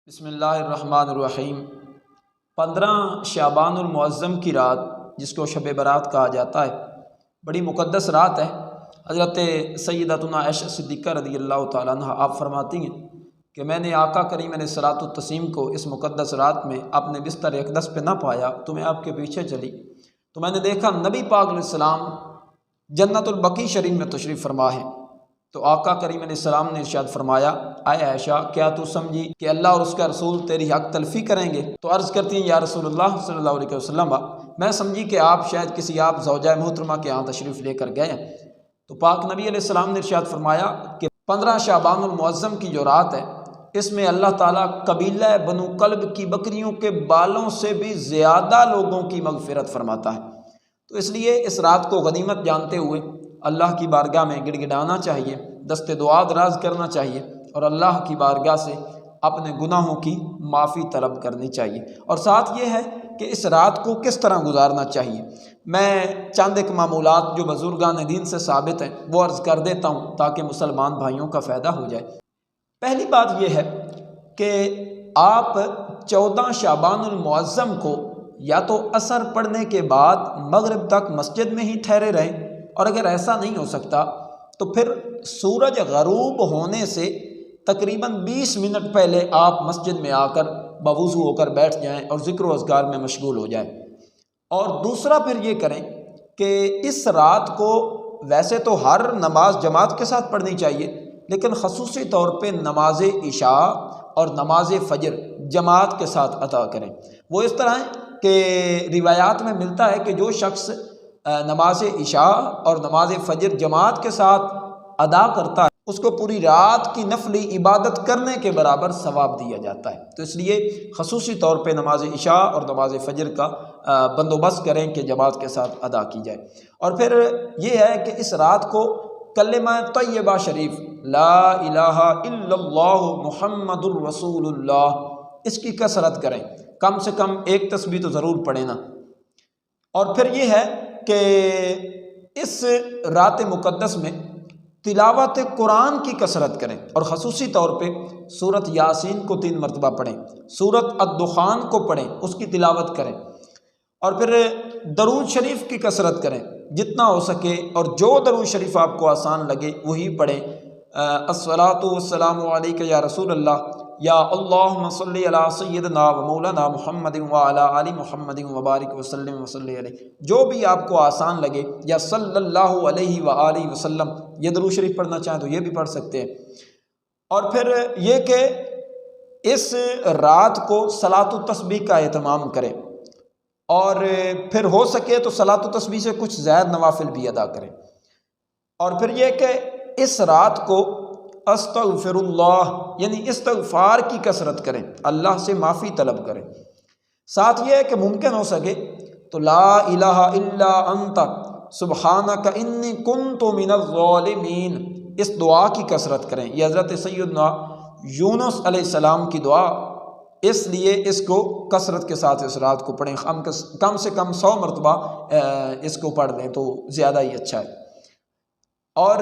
بسم اللہ الرحمن الرحیم 15 شعبان المعظم کی رات جس کو شب برات کہا جاتا ہے، بڑی مقدس رات ہے۔ حضرت سیدتنا عائشہ صدیقہ رضی اللہ تعالیٰ عنہ آپ فرماتی ہیں کہ میں نے آقا کریم علیہ الصلوۃ والتسلیم کو اس مقدس رات میں اپنے بستر اقدس پہ نہ پایا تو میں آپ کے پیچھے چلی تو میں نے دیکھا نبی پاک علیہ السلام جنت البقیع شریف میں تشریف فرما ہے۔ تو آقا کریم علیہ السلام نے ارشاد فرمایا، اے عائشہ کیا تو سمجھی کہ اللہ اور اس کا رسول تیری حق تلفی کریں گے؟ تو عرض کرتی ہیں یا رسول اللہ صلی اللہ علیہ وسلم، میں سمجھی کہ آپ شاید کسی آپ زوجہ محترمہ کے ہاں تشریف لے کر گئے ہیں۔ تو پاک نبی علیہ السلام نے ارشاد فرمایا کہ 15 شعبان المعظم کی جو رات ہے اس میں اللہ تعالیٰ قبیلہ بنو کلب کی بکریوں کے بالوں سے بھی زیادہ لوگوں کی مغفرت فرماتا ہے۔ تو اس لیے اس رات کو غنیمت جانتے ہوئے اللہ کی بارگاہ میں گڑ گڑانا چاہیے، دست دعا دراز کرنا چاہیے اور اللہ کی بارگاہ سے اپنے گناہوں کی معافی طلب کرنی چاہیے۔ اور ساتھ یہ ہے کہ اس رات کو کس طرح گزارنا چاہیے، میں چند ایک معمولات جو بزرگان دین سے ثابت ہیں وہ عرض کر دیتا ہوں تاکہ مسلمان بھائیوں کا فائدہ ہو جائے۔ پہلی بات یہ ہے کہ آپ 14 شعبان المعظم کو یا تو عصر پڑھنے کے بعد مغرب تک مسجد میں ہی ٹھہرے رہیں، اور اگر ایسا نہیں ہو سکتا تو پھر سورج غروب ہونے سے تقریباً 20 منٹ پہلے آپ مسجد میں آ کر بوضو ہو کر بیٹھ جائیں اور ذکر و اذکار میں مشغول ہو جائیں۔ اور دوسرا پھر یہ کریں کہ اس رات کو ویسے تو ہر نماز جماعت کے ساتھ پڑھنی چاہیے، لیکن خصوصی طور پہ نماز عشاء اور نماز فجر جماعت کے ساتھ ادا کریں۔ وہ اس طرح ہے کہ روایات میں ملتا ہے کہ جو شخص نماز عشاء اور نماز فجر جماعت کے ساتھ ادا کرتا ہے اس کو پوری رات کی نفلی عبادت کرنے کے برابر ثواب دیا جاتا ہے۔ تو اس لیے خصوصی طور پہ نماز عشاء اور نماز فجر کا بندوبست کریں کہ جماعت کے ساتھ ادا کی جائے۔ اور پھر یہ ہے کہ اس رات کو کلمہ طیبہ شریف لا الہ الا اللہ محمد الرسول اللہ اس کی کثرت کریں، کم سے کم ایک تسبیح تو ضرور پڑھیں نا۔ اور پھر یہ ہے کہ اس رات مقدس میں تلاوت قرآن کی کثرت کریں اور خصوصی طور پہ سورۃ یاسین کو 3 مرتبہ پڑھیں، سورۃ الدخان کو پڑھیں، اس کی تلاوت کریں، اور پھر درود شریف کی کثرت کریں جتنا ہو سکے، اور جو درود شریف آپ کو آسان لگے وہی پڑھیں۔ الصلاۃ والسلام علیک یا رسول اللہ، یا اللہم صلی علی سیدنا و مولانا محمد وعلی آل محمد وبارک وسلم وصلی علیہ، جو بھی آپ کو آسان لگے، یا صلی اللہ علیہ وآلہ وسلم، یہ درود شریف پڑھنا چاہیں تو یہ بھی پڑھ سکتے ہیں۔ اور پھر یہ کہ اس رات کو صلاۃ التسبیح کا اہتمام کریں، اور پھر ہو سکے تو صلاۃ التسبیح سے کچھ زائد نوافل بھی ادا کریں۔ اور پھر یہ کہ اس رات کو استغفر اللہ یعنی استغفار کی کثرت کریں، اللہ سے معافی طلب کریں۔ ساتھ یہ ہے کہ ممکن ہو سکے تو لا الہ الا انت سبحانک انی کنت من الظالمین اس دعا کی کثرت کریں۔ یہ حضرت سیدنا یونس علیہ السلام کی دعا، اس لیے اس کو کثرت کے ساتھ اس رات کو پڑھیں، کم سے کم 100 مرتبہ اس کو پڑھ لیں تو زیادہ ہی اچھا ہے۔ اور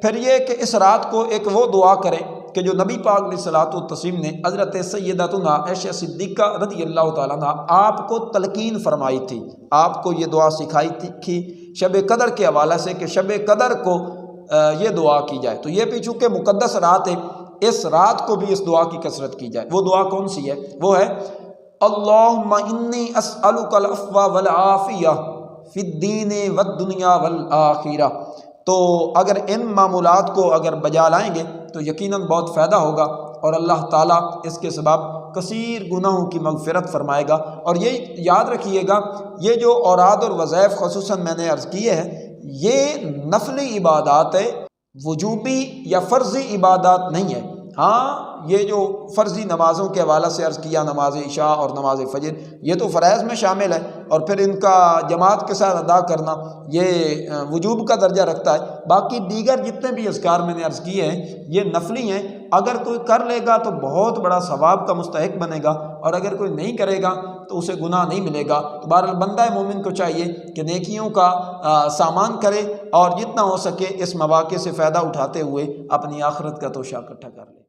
پھر یہ کہ اس رات کو ایک وہ دعا کریں کہ جو نبی پاک علیہ الصلوۃ والتسلیم نے حضرت سیدتنا عائشہ صدیقہ رضی اللہ تعالیٰ عنہ آپ کو تلقین فرمائی تھی، آپ کو یہ دعا سکھائی تھی شب قدر کے حوالے سے کہ شب قدر کو یہ دعا کی جائے۔ تو یہ بھی چونکہ مقدس رات ہے، اس رات کو بھی اس دعا کی کثرت کی جائے۔ وہ دعا کون سی ہے؟ وہ ہے اللہم انی اسألک العفو والعافیہ فی الدین والدنیا والآخرہ۔ تو اگر ان معمولات کو اگر بجا لائیں گے تو یقیناً بہت فائدہ ہوگا، اور اللہ تعالیٰ اس کے سبب کثیر گناہوں کی مغفرت فرمائے گا۔ اور یہ یاد رکھیے گا، یہ جو اوراد اور وظائف خصوصاً میں نے عرض کیے ہیں یہ نفلی عبادات ہے، وجوبی یا فرضی عبادات نہیں ہے۔ ہاں یہ جو فرضی نمازوں کے حوالے سے عرض کیا، نماز عشاء اور نماز فجر، یہ تو فرائض میں شامل ہے، اور پھر ان کا جماعت کے ساتھ ادا کرنا یہ وجوب کا درجہ رکھتا ہے۔ باقی دیگر جتنے بھی اذکار میں نے عرض کیے ہیں یہ نفلی ہیں، اگر کوئی کر لے گا تو بہت بڑا ثواب کا مستحق بنے گا، اور اگر کوئی نہیں کرے گا تو اسے گناہ نہیں ملے گا۔ تو بہرحال بندہ مومن کو چاہیے کہ نیکیوں کا سامان کرے، اور جتنا ہو سکے اس مواقع سے فائدہ اٹھاتے ہوئے اپنی آخرت کا توشہ اکٹھا کر لے۔